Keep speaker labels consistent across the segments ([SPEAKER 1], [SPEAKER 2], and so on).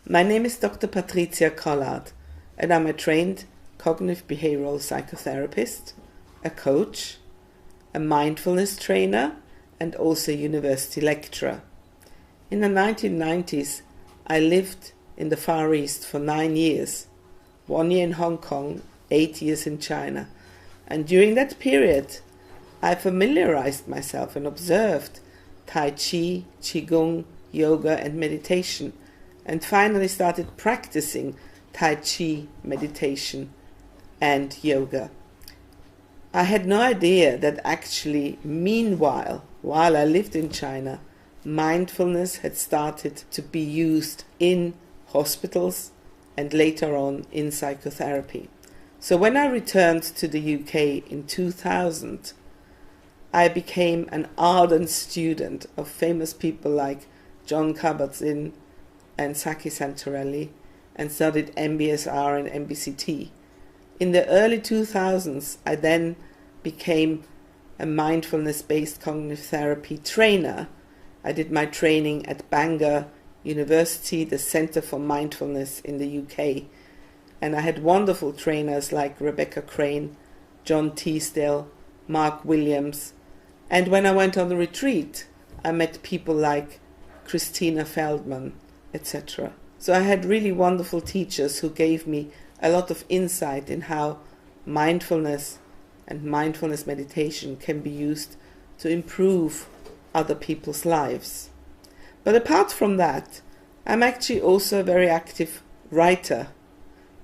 [SPEAKER 1] My name is Dr. Patrizia, and I'm a trained cognitive behavioral psychotherapist, a coach, a mindfulness trainer, and also a university lecturer. In the 1990s, I lived in the Far East for 9 years, 1 year in Hong Kong, 8 years in China. And during that period, I familiarized myself and observed Tai Chi, Qigong, yoga and meditation, and finally started practicing Tai Chi, meditation and yoga. I had no idea that actually, meanwhile, while I lived in China, mindfulness had started to be used in hospitals and later on in psychotherapy. So when I returned to the UK in 2000, I became an ardent student of famous people like John Kabat-Zinn and Saki Santorelli, and studied MBSR and MBCT. In the early 2000s, I then became a mindfulness-based cognitive therapy trainer. I did my training at Bangor University, the Center for Mindfulness in the UK, and I had wonderful trainers like Rebecca Crane, John Teasdale, Mark Williams, and when I went on the retreat, I met people like Christina Feldman, etc. So I had really wonderful teachers who gave me a lot of insight in how mindfulness and mindfulness meditation can be used to improve other people's lives. But apart from that, I'm actually also a very active writer.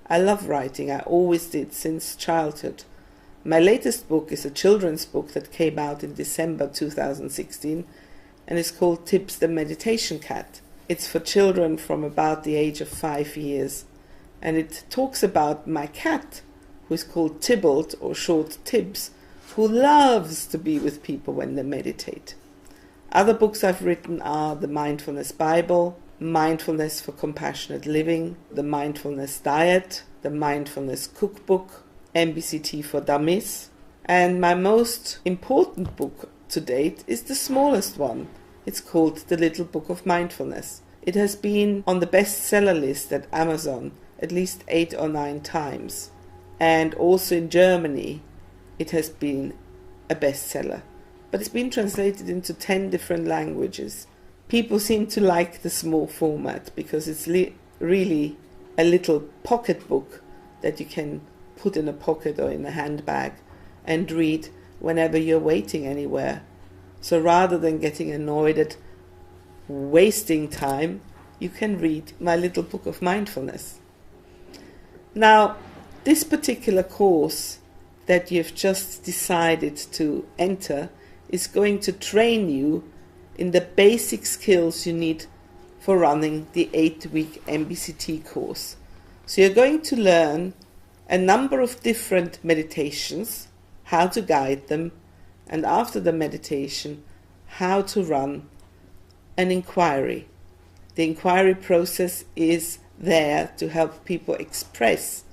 [SPEAKER 1] I love writing. I always did since childhood. My latest book is a children's book that came out in December 2016 and is called Tips the Meditation Cat. It's for children from about the age of 5 years, and it talks about my cat, who is called Tybalt, or short Tibbs, who loves to be with people when they meditate. Other books I've written are The Mindfulness Bible, Mindfulness for Compassionate Living, The Mindfulness Diet, The Mindfulness Cookbook, MBCT for Dummies, and my most important book to date is the smallest one. It's called The Little Book of Mindfulness. It has been on the bestseller list at Amazon at least 8 or 9 times. And also in Germany, it has been a bestseller. But it's been translated into 10 different languages. People seem to like the small format because it's really a little pocket book that you can put in a pocket or in a handbag and read whenever you're waiting anywhere. So rather than getting annoyed at wasting time, you can read my little book of mindfulness. Now, this particular course that you've just decided to enter is going to train you in the basic skills you need for running the 8-week MBCT course. So you're going to learn a number of different meditations, how to guide them, and after the meditation, how to run an inquiry. The inquiry process is there to help people express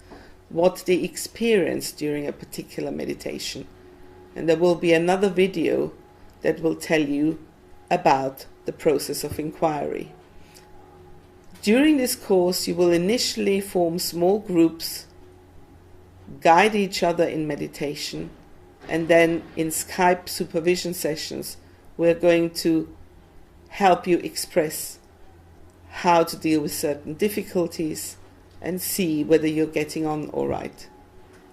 [SPEAKER 1] what they experience during a particular meditation. And there will be another video that will tell you about the process of inquiry. During this course, you will initially form small groups, guide each other in meditation, and then in Skype supervision sessions, we're going to help you express how to deal with certain difficulties and see whether you're getting on all right.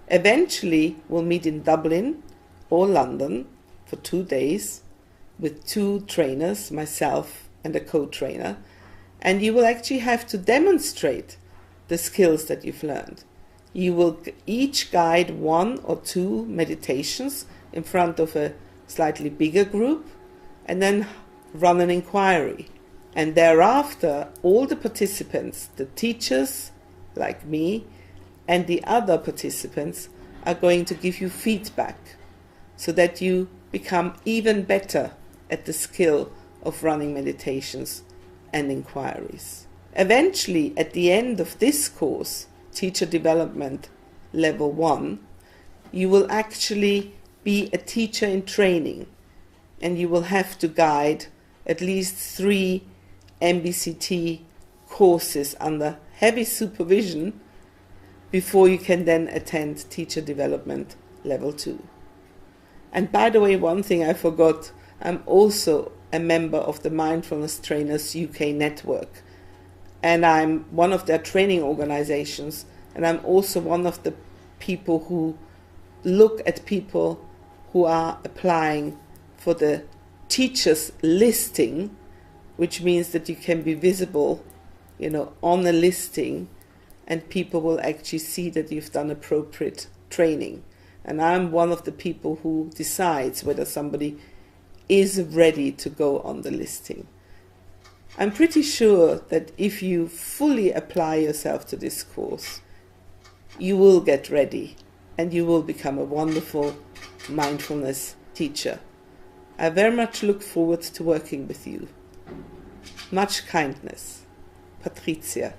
[SPEAKER 1] Eventually, we'll meet in Dublin or London for 2 days with 2 trainers, myself and a co-trainer, and you will actually have to demonstrate the skills that you've learned. You will each guide 1 or 2 meditations in front of a slightly bigger group and then run an inquiry. And thereafter, all the participants, the teachers like me, and the other participants are going to give you feedback so that you become even better at the skill of running meditations and inquiries. Eventually, at the end of this course, Teacher Development Level 1, you will actually be a teacher in training, and you will have to guide at least 3 MBCT courses under heavy supervision before you can then attend teacher development level 2. And by the way, one thing I forgot, I'm also a member of the Mindfulness Trainers UK network, and I'm one of their training organizations, and I'm also one of the people who look at people who are applying for the teachers listing, which means that you can be visible, on a listing, and people will actually see that you've done appropriate training. And I'm one of the people who decides whether somebody is ready to go on the listing. I'm pretty sure that if you fully apply yourself to this course, you will get ready and you will become a wonderful mindfulness teacher. I very much look forward to working with you. Much kindness. Patrizia.